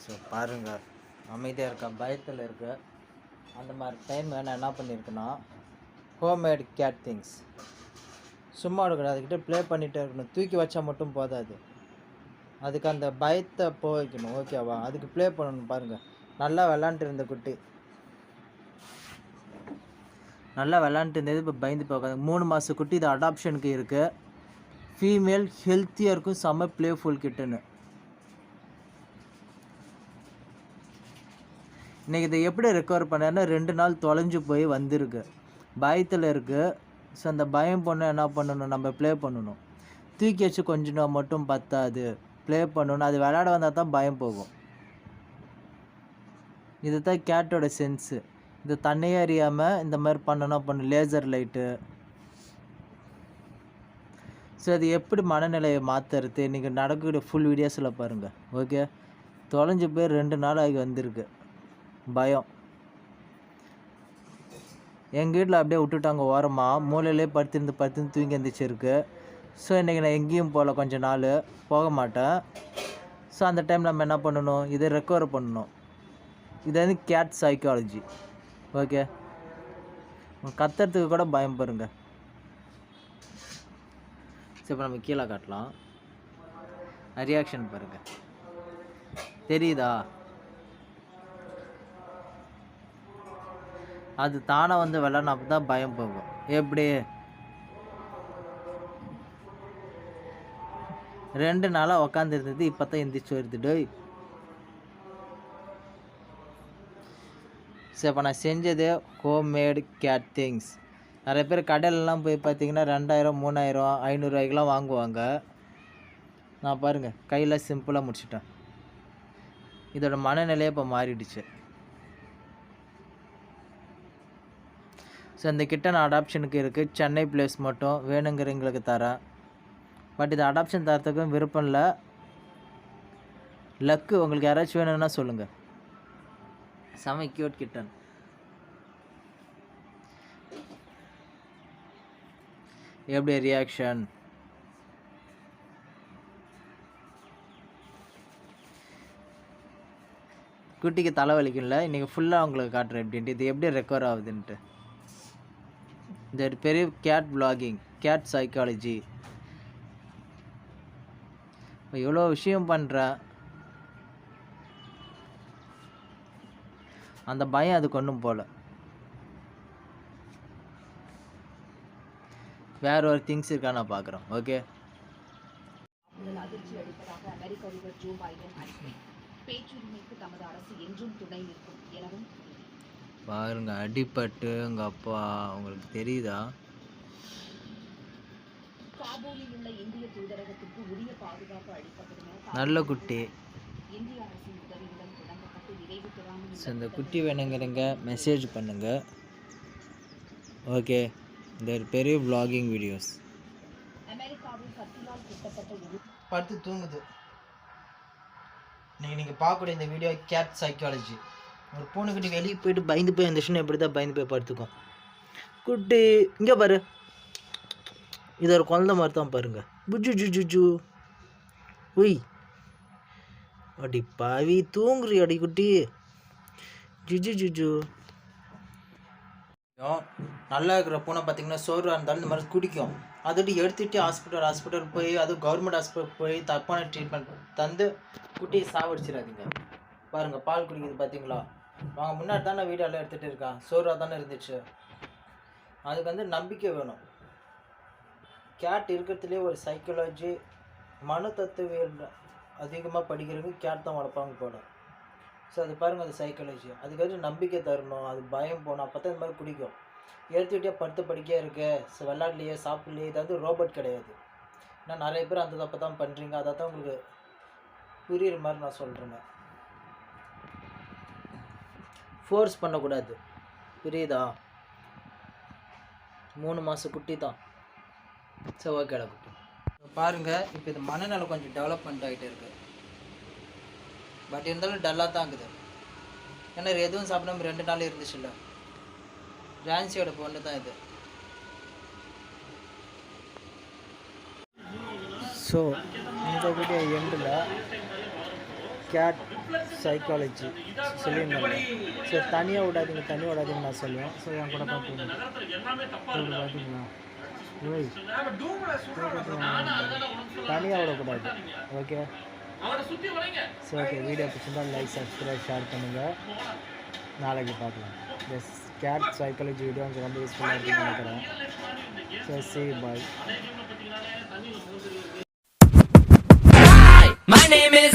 So பாருங்கள், அமைதியாக இருக்க, பயத்தில் இருக்க. அந்த மாதிரி டைம் நான் என்ன பண்ணியிருக்கேன்னா, ஹோம்மேட் கேட் திங்ஸ் சும்மா இருக்கக்கூடாது, அதுக்கிட்ட ப்ளே பண்ணிகிட்டே இருக்கணும். தூக்கி வச்சா மட்டும் போதாது, அதுக்கு அந்த பயத்தை போய்க்கணும். ஓகேவா? அதுக்கு ப்ளே பண்ணணும். பாருங்கள், நல்லா விளாண்டுட்டு இருந்த குட்டி நல்லா விளாண்டுட்டு இருந்தது. இப்போ பயந்து போகாது. 3 மாத குட்டி. இது அடாப்ஷனுக்கு இருக்குது. ஃபீமேல், ஹெல்த்தியாக இருக்கும், செம்ம ப்ளேஃபுல் கிட்டுன்னு. இன்றைக்கி இதை எப்படி ரெக்கவர் பண்ணேன்னா, 2 நாள் தொலைஞ்சு போய் வந்திருக்கு. பயத்தில் இருக்குது. ஸோ அந்த பயம் பொண்ணு என்ன பண்ணணும், நம்ம ப்ளே பண்ணணும். தூக்கி வச்சு கொஞ்சம் மட்டும் பத்தாது, ப்ளே பண்ணணும். அது விளையாட வந்தால் தான் பயம் போகும். இது தான் கேட்டோட சென்ஸு. இது தன்னையே அறியாமல் இந்த மாதிரி பண்ணணும். Laser light. ஸோ அது எப்படி மனநிலையை மாற்றுறது, இன்றைக்கி நடக்கக்கூடிய ஃபுல் வீடியோஸில் பாருங்கள். ஓகே, தொலைஞ்சு போய் 2 நாள் ஆகி வந்திருக்கு. பயம் எங்கள் வீட்டில் அப்படியே விட்டுட்டாங்க ஓரமாக. மூலையிலே படுத்திருந்து தூங்கி எழுந்திரிச்சிருக்கு. ஸோ இன்றைக்கி நான் எங்கேயும் போகல, கொஞ்சம் நாள் போக மாட்டேன். ஸோ அந்த டைம் நம்ம என்ன பண்ணணும், இதை ரெக்கவர் பண்ணணும். இது வந்து கேட் சைக்காலஜி. ஓகே, கத்துறதுக்கு கூட பயம் பாருங்க. சரி, இப்போ நம்ம கீழே காட்டலாம். ரியாக்ஷன் பாருங்கள், தெரியுதா? அது தானே வந்து விளாட்னா அப்போ தான் பயம் போகும். எப்படி 2 நாளாக உக்காந்துருந்தது, இப்போ தான் எந்திரிச்சு வருது. சரி, இப்போ நான் செஞ்சது ஹோம்மேடு கேட் திங்ஸ். நிறைய பேர் கடையிலலாம் போய் பார்த்தீங்கன்னா 2000, 3000, 500 ரூபாய்க்குலாம் வாங்குவாங்க. நான் பாருங்கள், கையில் சிம்பிளாக முடிச்சிட்டேன். இதோட மனநிலையே இப்போ மாறிடுச்சு. ஸோ இந்த கிட்ட நான் அடாப்ஷனுக்கு இருக்குது. சென்னை பிளேஸ் மட்டும் வேணுங்கிறவங்களுக்கு தரேன். பட் இது அடாப்ஷன் தரத்துக்கும் விருப்பம் இல்லை. லக்கு உங்களுக்கு யாராச்சும் வேணும்னா சொல்லுங்கள். செம கியூட் கிட்டன். எப்படி ரியாக்ஷன்? குட்டிக்கு தலைவலிக்கும்ல. இன்றைக்கி ஃபுல்லாக உங்களுக்கு காட்டுறேன் எப்படின்ட்டு, இது எப்படி ரெக்கவர் ஆகுதுன்ட்டு. இந்த பெரிய கேட் விளாகிங், கேட் சைக்காலஜி. எவ்வளோ விஷயம் பண்ணுறேன். அந்த பயம் அதுக்கு ஒன்றும் போல. வேற ஒரு திங்ஸ் இருக்கா நான் பார்க்குறேன். ஓகே, அதிர்ச்சி அளிப்பதாக அமெரிக்க அதிபர் ஜோ பைடன் அறிக்கை. பேச்சுரிமைக்கு தமது அரசு என்றும் துணை நிற்கும் எனவும். பாருங்க, அடிபட்டு உங்க அப்பா உங்களுக்கு தெரியுதா? காபூலில் உள்ள இந்திய தூதரகத்திற்கு உரிய பாதுகாப்பு அளிக்கப்படும். நல்ல குட்டி. இந்திய அரசின் உதவியுடன் தொடங்கப்பட்டு விரைவு தொடங்கும். இந்த குட்டி வேணுங்கிறங்க மெசேஜ் பண்ணுங்க. ஓகே, இந்த பெரிய vlogging வீடியோஸ். அமெரிக்காவில் கத்தியால் குத்தப்பட்ட படுத்து தூங்குது. நீங்கள் பார்க்கக்கூடிய இந்த வீடியோ கேட் சைக்காலஜி. ஒரு பூனைக்குட்டி வெளியே போயிட்டு பயந்து போய் இருந்துச்சுன்னா எப்படி தான் பயந்து போய் படுத்துக்கும். குட்டி இங்கே பாரு, இது ஒரு குழந்தை மாதிரி தான் பாருங்க. புஜு ஜு ஜு ஜு. உய், அடி பாவி, தூங்குறி அடி குட்டி. ஜுஜு ஜுஜு. நல்லா இருக்கிற பூனை பார்த்தீங்கன்னா சோர்வாக இருந்தாலும் இந்த மாதிரி குடிக்கும். அதோடு எடுத்துகிட்டு ஹாஸ்பிட்டல் போய், அதுவும் கவர்மெண்ட் ஹாஸ்பிட்டல் போய் தப்பான ட்ரீட்மெண்ட் தந்து குட்டியை சாவடிச்சிடாதீங்க. பாருங்கள், பால் குடிக்குது பார்த்தீங்களா? வாங்க, முன்னாடி தானே வீடியோவில் எடுத்துகிட்டு இருக்கான். சோர்வாக தானே இருந்துச்சு. அதுக்கு வந்து நம்பிக்கை வேணும். கேட் இருக்கிறதுலே ஒரு சைக்காலஜி, மனு தத்துவியல் அதிகமாக படிக்கிறவங்க கேட் தான் வளர்ப்பாங்க போல. ஸோ அது பாருங்கள், அது சைக்காலஜி. அதுக்காக நம்பிக்கை தரணும், அது பயம் போகணும். அப்போ தான் இந்த மாதிரி குடிக்கும். எடுத்துக்கிட்டே படுத்து படிக்கே இருக்கு, விளாட்லையே சாப்பிட்லையே. இது வந்து ரோபோட் கிடையாது. ஏன்னா நிறைய பேர் அந்த தப்பை தான் பண்ணுறீங்க. அதை தான் உங்களுக்கு புரியுற மாதிரி நான் சொல்கிறேங்க. ஃபோர்ஸ் பண்ணக்கூடாது, புரியுதா? 3 மாத குட்டி தான். சரி, ஓகேடா குட்டி. பாருங்கள், இப்போ இது மனநலம் கொஞ்சம் டெவலப்மெண்ட் ஆகிட்டே இருக்குது. பட் இருந்தாலும் டல்லாக தான் இருக்குது. ஏன்னா எதுவும் சாப்பிடாம 2 நாள் இருந்துச்சு இல்லை. ரான்சியோட பொண்ணு தான் இது. ஸோ இந்த வீடியோ எண்டில் கேட் சைக்காலஜி சொல்லியிருந்தாங்க. ஸோ தனியாக விடாதீங்க நான் சொல்லுவேன். ஸோ என் கூட பார்த்துங்க பார்த்தீங்களா, ஓய் தனியாக விடக்கூடாது. ஓகே ஸோ ஓகே, வீடியோ பிடிச்சிருந்தால் லைக், சப்ஸ்கிரைப், ஷேர் பண்ணுங்கள். நாளைக்கு பார்க்கலாம். எஸ், கேட் சைக்காலஜி வீடியோ உங்களுக்கு ரொம்ப யூஸ்ஃபுல்லாக இருக்குன்னு நினைக்கிறேன். So see you, bye. My name is.